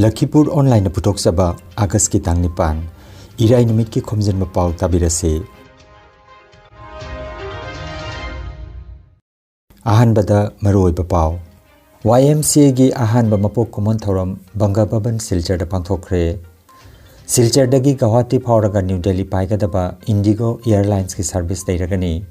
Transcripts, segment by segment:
Lakhipuronline Putoksaba August ki tang nipan Irai numit ki Khomjinba Pao tabirase Ahanbada Maroiba Pao YMCA gi ahanba mapok kumon thoram Bangababan Silchar da pangthokre Silchar dagi Guwahati phawraga New Delhi paigadaba Indigo Airlines ki service dairagani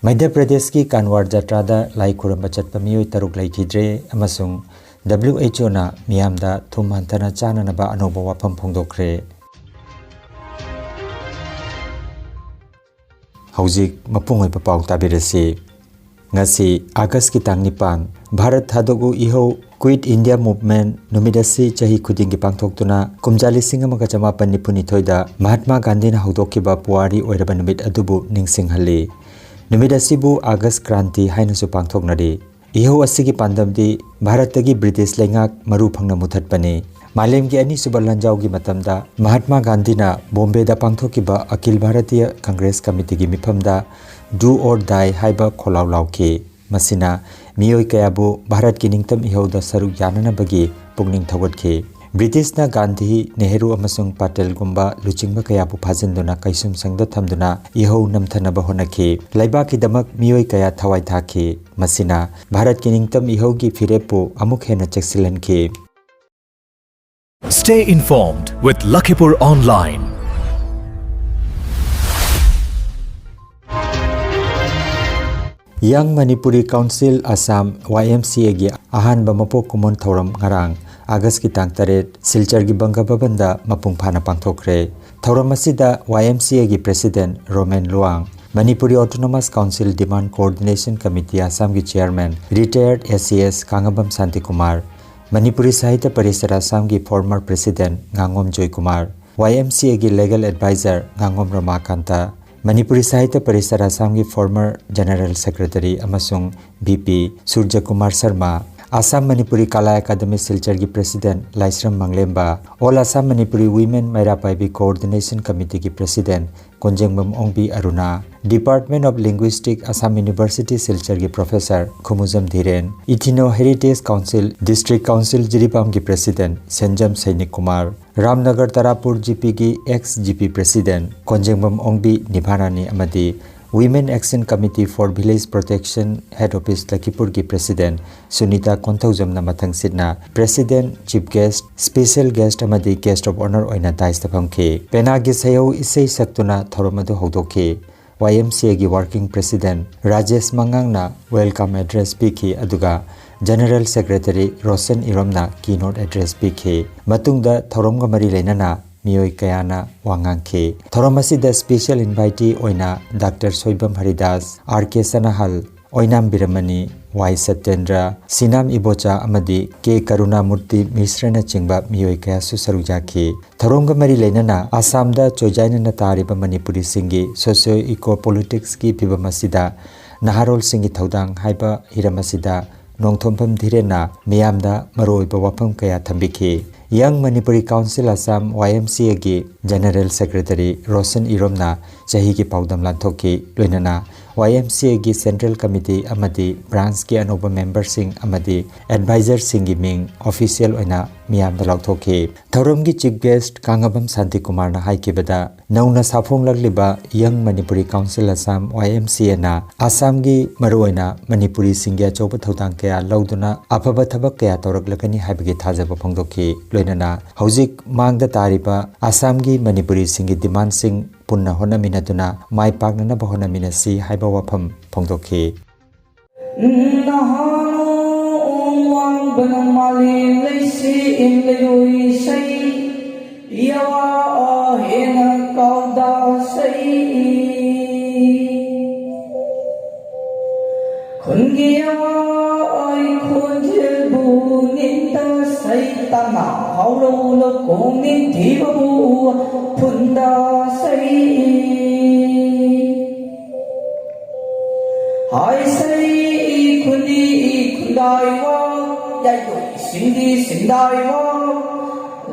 Madhya Pradesh ki Kanwar Jatra da Laikhuramba chatpa miyoi taruk laikhidre amasung WHO na miyamda thumhantana chananaba anoba wafam phongdokre Haujik mapungoi papau tabirase ngasi August ki tang nipan Bharat Hadogu iho Quit India Movement numidasi chahi khudingi pangthoktuna kumjali singamaga chamapan nipuni thoida Mahatma Gandhi na haudokiba puari oiraba numit adubu ningsinghalli numidasibu August Kranti haina su pangthoknari iho asigi pandamdi Bharatagi British lengak maru phangna muthatpani Malemgi ani subalanjau gi matamda Mahatma Gandhi na Bombay da pangthokiba Akil Bharatiya Congress Committee gi mifamda Do or Die haiba kholaw lauke masina miyoi kayabu Bharat ki ningtam iho da saruk yanana bagi pungning thawatke British na Gandhi Nehru amasung Patel gumba luchingba kayabu phajinduna kaisum sangda thamduna iho namthanaba honake laiba ki damak miyoi kaya thawai thake masina Bharat ki ningtam iho gi firepu amuk hena cheksilanke Stay informed with Lakhipur Online. Young Manipuri Council Assam YMCA gi ahanba mapok kumon thoram ngarang August ki tang taret Silchar gi Bangababanda mapung phana pangthokre thoram asida YMCA gi President Roman Luang Manipuri Autonomous Council Demand Coordination Committee Assam gi Chairman Retired SCS Kangabam Santi Kumar Manipuri Sahitya Parishad Assam ki former President Ngangom Joy Kumar YMCA ki Legal Advisor Ngangom Ramakanta Manipuri Sahitya Parishad Assam ki former General Secretary amasung VP Surya Kumar Sharma Assam Manipuri Kala Academy Silchar ki President Laisram Manglemba All Assam Manipuri Women Mairapaibi Coordination Committee ki President Konjengbam Ongbi Aruna Department of Linguistics Assam University Silchar ki Professor Khumuzam Dhiren Ethno Heritage Council District Council Jiripam ki President Senjam Sainik Kumar Ramnagar Tarapur GP ki ex-GP President Konjengbam Ongbi Nibharani Amadi Women Action Committee for Village Protection Head Office Lakhipur ki President Sunita Konthaujam na mathang sidna President Chief Guest Special Guest amadi Guest of Honor oina daista phamke pena gi sayo isei saktuna thoromadu haudoke YMCA gi Working President Rajesh Mangang na Welcome Address piki aduga General Secretary Rosen Iromna Keynote Address piki matungda thoromga mari leinana Miyoi Kayana Wangangke Thoramasida Special Invitee Oina Dr. Soibam Haridas R.K. Sanahal Oinam Biramani Y. Satyendra Sinam Ibocha Amadi K. Karuna Murti Misrana Chingba Miyoi Kaya Susarujaki Thoronga Mari Lenana Assamda Chojaina Natariba Manipuri Singi Socio-Eco Politics Ki Pibamasida Naharol Singi Thaudang Haiba Hiramasida Nongthompam Dhirena Miyamda Maroiba Wapam Kaya Thambiki Young Manipuri Council Assam YMCA gi General Secretary Rosen Iromna chahi ki paudam lanthoki loinana YMCA gi Central Committee amadi branch ki anoba member sing amadi advisor sing gi ming official oina miyam da lauthoki thorom gi chief guest Kangabam Santi Kumar na haikibada nauna safong lagliba Young Manipuri Council Assam YMCA na Assam gi maruoina Manipuri singya choba thodang kaya lauduna afaba thabak kaya toraklakani haibagi thajaba phongdoki loinana haujik mangda tariba Assam gi Manipuri singi demand sing punna hona minatuna mai pakna ba hona minasi haiba wafam phongdoki nahano wang banamali leisi in leoi sai yawa hena kauda sai khungiya ai khunjbu ninta sai tama haulo lo komin thibu phunda sai hai sai khuni khundai wa yai sindi sindai wa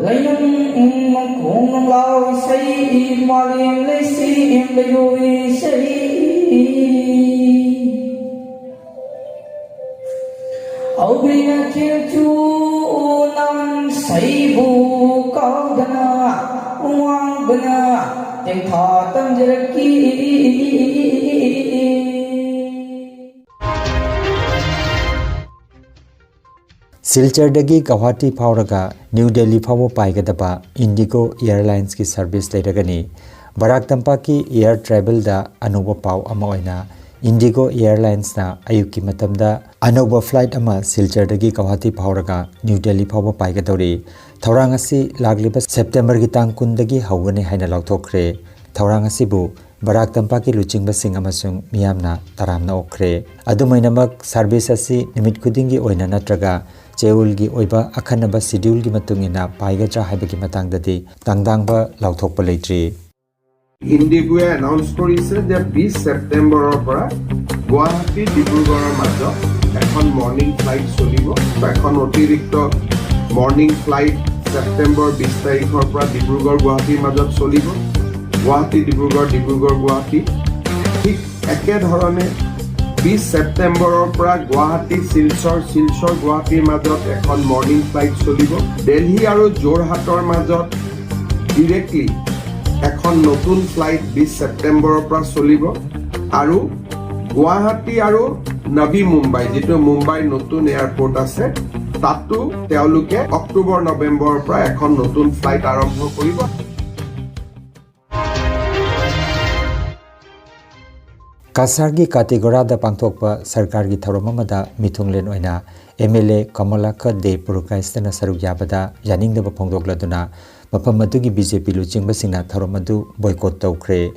lainam kong lao sai malim leisi im leoi sai Aubina kirtu nan sai Yengtha tamjelki Silchardagi Guwahati Pauraga New Delhi Pawo Paigadaba Indigo Airlines ki service leiragani Barak Tampak ki air travel da anuba pau ama oina Indigo Airlines na ayuki matamda anuba flight ama Silchardagi Guwahati Pauraga New Delhi Pawo Paigadori Thaurang asi lagliba September gi tang kundagi hawgani haina lauthokre Thaurang asibu Barak Tampak ki luchingba sing amasung miyamna taramna okre adumainamak service asi nimit khudingi oina natraga Cheulgi oiba akhanaba schedule gi matungina paigatra haibagi matangdadi tangdangba lauthokpa leitri Indigo announce কৰিছে যে 20 সেপ্টেম্বৰৰ পৰা গুৱাহাটী ডিব্ৰুগড়ৰ মাজত এখন morning flight চলিব এখন অতিৰিক্ত morning flight September 20 তাৰিখৰ পৰা ডিব্ৰুগড় গুৱাহাটীৰ মাজত চলিব গুৱাহাটী ডিব্ৰুগড় গুৱাহাটী ঠিক একে ধৰণে 20 সেপ্টেম্বৰৰ পৰা গুৱাহাটী শিলচৰ গুৱাহাটীৰ মাজত এখন মৰ্নিং ফ্লাইট চলিব দিল্লী আৰু যোৰহাটৰ মাজত ডাইৰেক্টলি এখন নতুন ফ্লাইট 20 সেপ্টেম্বৰৰ পৰা চলিব আৰু গুৱাহাটী আৰু নবী মুম্বাই যেটো মুম্বাই নতুন এয়াৰপোৰ্ট আছে তাতো তেওঁলোকে অক্টোবৰ নৱেম্বৰৰ পৰা এখন নতুন ফ্লাইট আৰম্ভ কৰিব Kasargi Kategorada Pangthokpa Sarkargi Thauromamada Mithunglen oina MLA Kamalaka De Purukaistana Saruk Yabada Yaningdaba Phongdokladuna Mafam adugi BJP luchingba singna Thauromadu boycott tawkhre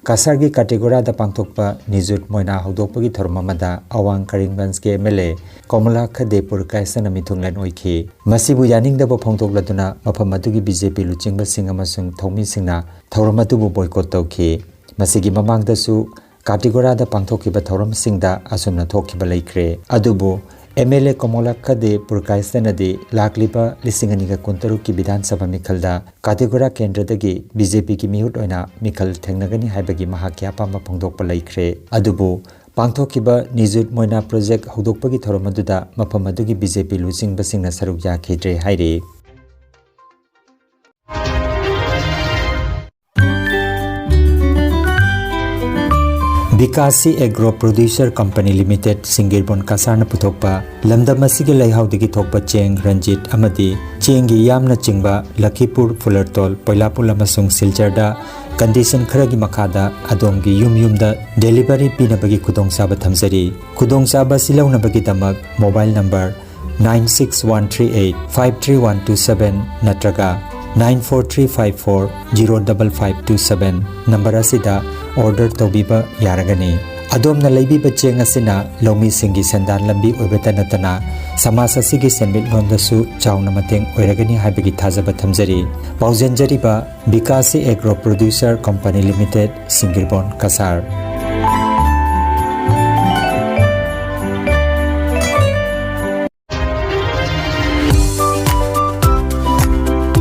Kasargi Kategorada Pangthokpa Nijut Moina Hawdokpagi Thauromamada Awang Karimganjke MLA Kamalaka De Purukaistana Mithunglen oikhi Masibu Yaningdaba Phongdokladuna Mafam adugi BJP luchingba sing amasung Thongmi singna Thauromadu boycott tawkhi Masigi mamangdasu Kategorada Pangthokiba Thauram Singda Asumna Thokiba Laikre Adubu MLA Komolaka de Purkaistanadi Laklipa Lisinganiga Kuntaru ki Bidhan Sabha Mikhalda Kategora Kendradagi BJP ki Mihut Oina Mikhal Thengnagani Haibagi Mahakya Pamba Phongdokpa Laikre Adubu Pangthokiba Nijut Moina Project Hudokpagi Thauramadu Mapamadugi BJP Lucing Basingna Saruk Yakidre Haire Bikasi Agro Producer Company Limited Singirbon Kasarna Puthokpa Lamdamasigi Laihaudagi Thokpa Cheng Ranjit Amadi Chengi Yamna Chingba Lakhipur Fulartol Poilapul amasung Silcharda Condition Kharagi Makhada Adongi Yumda Delivery Pinabagi Kudongchaba Thamjari Kudongchaba Silaunabagi Damak Mobile Number 96138-53127 Natraga 94354-05527 Number asida order taubiba yaragani adomna leibiba cheng asina lomi singi sandan lambi oibata natana samasa sigi senmit londasu chauna mateng oiragani haibagi thajaba thamjari paujanjariba Bikasi Agro Producer Company Limited Singirbon Kasar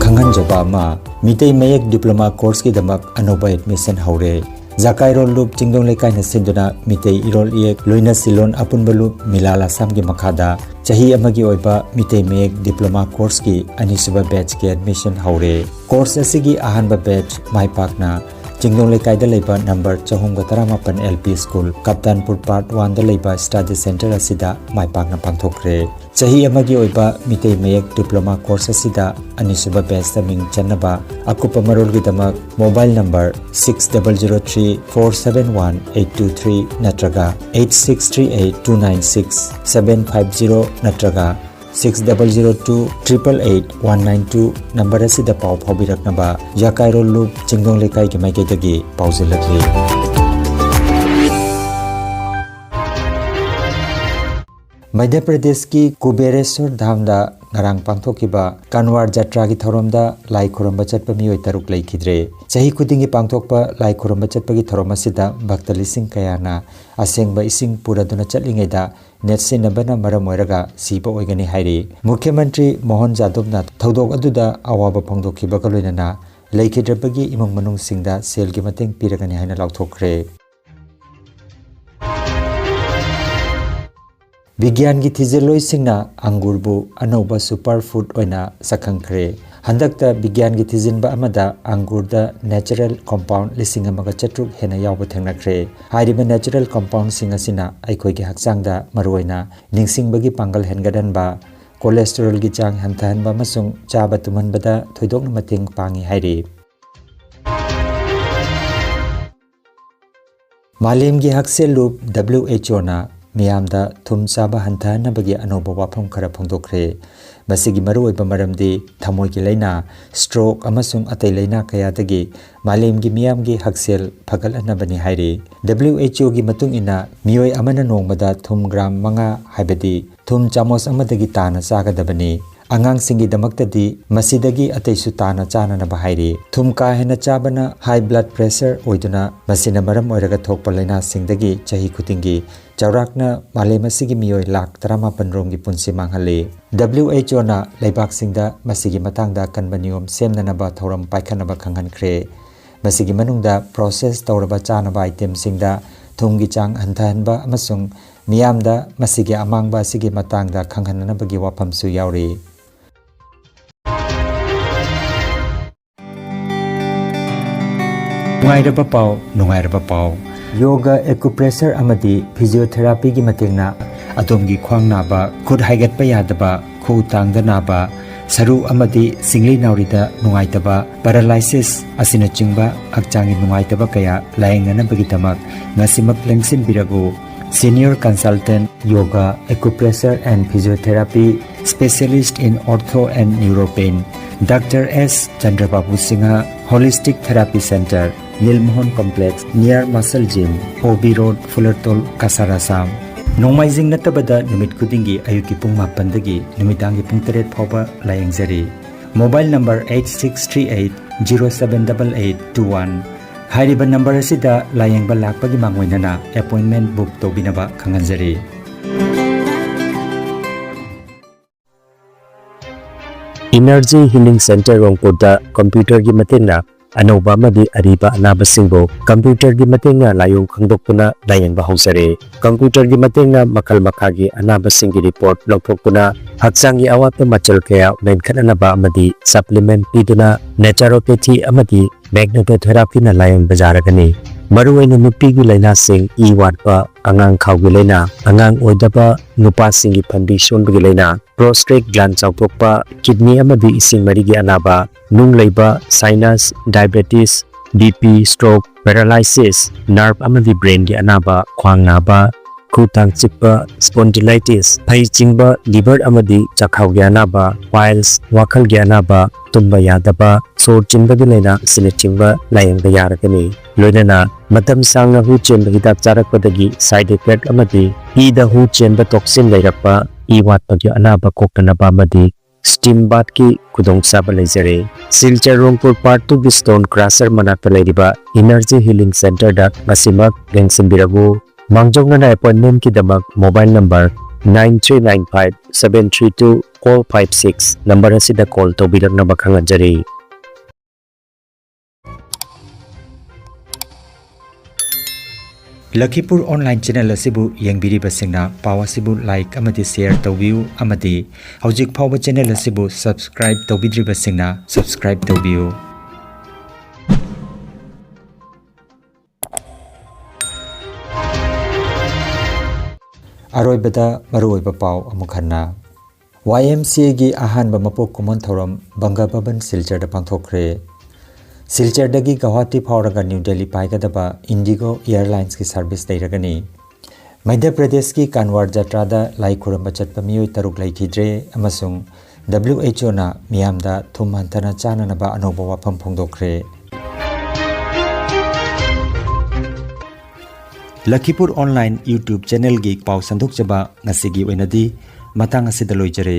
Khanghanjaba ma Mitei Mayek Diploma Course ki damak anoba admission haure Zakai Rol Loop Chingdong Lekai na sinduna Mitei Irol Iek Loina Silon Apunbalu Milala Samgi Makhada Chahi amagi oiba Mitei Mayek Diploma Course ki anisuba batch ki admission haure Course asigi ahanba batch Maipakna Chingdong Lekai da leiba number 438 LP School Kaptanpur Part 1 da leiba Study Center asida Maipakna pangthokre Chahi amagi oiba Mitei Mayek Diploma Course asida anisuba batch da ming chanaba akupa marol gi damak mobile number 6003471823 natraga 8638296750 natraga 6002888192 number asida pau phabiraknaba Yakairo Loop Chingdong Lekai ki maiketagi pauzilakli Madhya Pradesh ki Kubereswar Dham da ngarang pangthokiba Kanwar Jatra ki thoromda lai khuramba chatpa mioi taruk laikhidre chahi khudingi pangthokpa lai khuramba chatpa ki thoroma sida bhakta lising kayana asengba ising puraduna chatlingaida netsinabana maram oiraga siba oigani hairi Mukhyamantri Mohan Jadavna thodok aduda awaba phongdokhiba ka loinana laikhidrabagi imong manung singda selgi mateng piragani haina lauthokre Vigyan ki thijeloi singna angurbu anoba superfood oina sakhangkhre हंदकता विज्ञान की थिजिनबा अमदा अंगूरदा natural compound लिसिंग अमगा चट्रुक हेना यावबो थेंगनाख्रे हारिबा natural compound सिंग असिना अइखोइगे हक्चांगदा मरुइना निंगसिंगबगी Pongal हेनगदनबा cholesterol की चांग हंथहनबा अमसुंग चाबा तुमहनबदा थोइदोकना मतेंग Pangi हाइरि मालेमगी हक्सेल loop WHO ना मियामदा थुम चाबा हंथहनबगी अनोबा वाफम खरा फोंदोखरे मसिगी मरुओइबा मरमदी थमोइगी लैना stroke अमसुंग अतै लैना कयादगी मालेमगी मियामगी हक्सेल फगलअनबनी हाइरि WHO की मतुंग इना मियोय अमना नोंगबदा थुम ग्राम 5 हाइबदी थुम चामोस अमदगी ताना चागदबनी अंगांग सिंगी दमक्तदी मसिदगी अतैसु ताना चाननबा हाइरि थुम का हेना चाबना हाई ब्लड प्रेशर ओइदुना मसिना मरम ओइरगा थोकपा लैना सिंगदगी चही खुतिंगी चौराकना मालेम असिगी मियोय लाख 38 रोमगी पुंसि मांगहले WHO ना लेबाक सिंगदा मसिगी मतांगदा कनबा नियम सेमननबा थौरम पाइखनबा खंगहनख्रे मसिगी मनुंगदा प्रोसेस तौरबा चानबा आइटम सिंगदा थुमगी चांग हंथहनबा अमसुंग मियामदा मसिगी अमांगबा असिगी मतांगदा खंगहननबगी वाफमसु यावरि नुंगाइरबा पाव योगा एक्युप्रेशर अमदी फिजियोथेरापी की मतेंगना अतोमगी ख्वांग नाबा खुद हाइगतपा यादबा खु तांगदा नाबा सरू अमदी सिंगली नाउरिदा नुंगाइतबा पैरालाइसिस असिना चिंगबा हक्चांगी नुंगाइतबा कया लायंगनबगी तमक ngasimak lengsin birago senior consultant yoga acupressure and physiotherapy specialist in ortho and neuropain Dr. S. Chandrababu Singha Holistic Therapy Center Nilmohon Complex near Muscle Gym OB Road Fullertol Kasarasam Nomaizing natabada numit kudingi ayuki pung mapandagi numitangi pung 3 phawba layengzari Mobile number 8638 078821 हाइरिबा number असिदा लायंगबा लाकपगी मांगोइनना appointment book तोबिनबा खंगनजरी energy healing centre रोंगपुरदा computer की मतेंगना अनोबा मदी अरीबा अनाबसिंगबो कंप्यूटर की मतेंगना लायोंग खंगदोकपुना लायंगबा हौसरे कंप्यूटर की मतेंगना मखल मखागी अनाबसिंगी रिपोर्ट लौथोकपुना हक्चांगी अवात मचल कया मेनखननबा अमदी सप्लीमेंट पीदुना नेचुरोपैथी अमदी मैग्नेटोथेरापी ना लायंग बजारगनी मरुओइना नुपीगी लैना सिंग ई वाटपा अंगांग खावगी लैना अंगांग ओइदबा नुपा सिंगी फंबी सोनबगी लैना प्रोस्टेट ग्लैंड चाउथोकपा किडनी अमदी इसिंग मरिगी अनाबा नुंग लैबा sinus diabetes BP stroke paralysis nerve अमदी ब्रेन की अनाबा ख्वांग नाबा खुतांग चिपा स्पॉन्डिलाइटिस फई चिंगबा लिवर अमदी चखाव की अनाबा पाइल्स वाखल की अनाबा तुम्बा यादबा सोर चिंबगी लैना सिने चिंबा लायंग यारगनी लोइनना मतम सांगना हु चेंब हिदाक चारकपदगी साइड इफेक्ट अमदी ईदा हु चेंब टॉक्सिन लैरपा ई वाटपगी अनाबा कोकनबा अमदी स्टीम बाथ की खुदोंग साबा लेजरे सिलचर रोंगपुर पार्ट 2 की स्टोन क्रशर मनाक लेरिबा एनर्जी हीलिंग सेंटर दा मसिमक लेंगसिंबिरगु मांगजोंगना अपॉइंटमेंट की दमक मोबाइल नंबर 9395 732 456 नंबर असिदा कॉल तौबिरनबा खंगजरी लखीपुर ऑनलाइन चैनल असिबु येंगबिरिबा सिंगना पाव असिबु लाइक अमदि शेयर तौबियु अमदि हौजिक फावबा चैनल असिबु सब्सक्राइब तौबिद्रिबा सिंगना सब्सक्राइब तौबियु अरोइबदा मरुओइबा पाव अमुखन्ना YMCA की अहानबा मपोक कुमन थौरम बंगा भवन सिलचरदा पांथोखरे सिलचरदगी गुवाहाटी फावरगा न्यू दिल्ली पाइगदबा इंडिगो एयरलाइंस की सर्विस दैरगनी मध्य प्रदेश की कानवार जत्रादा लाई खुरंबा चटपा मियोय तरुक लैखिद्रे अमसुंग WHO ना मियामदा थुम हंथना चाननबा अनोबा वाफम फोंदोखरे लखीपुर ऑनलाइन YouTube चैनल की पाव संदुक जबा ngasi gi oinadi matang asida loijare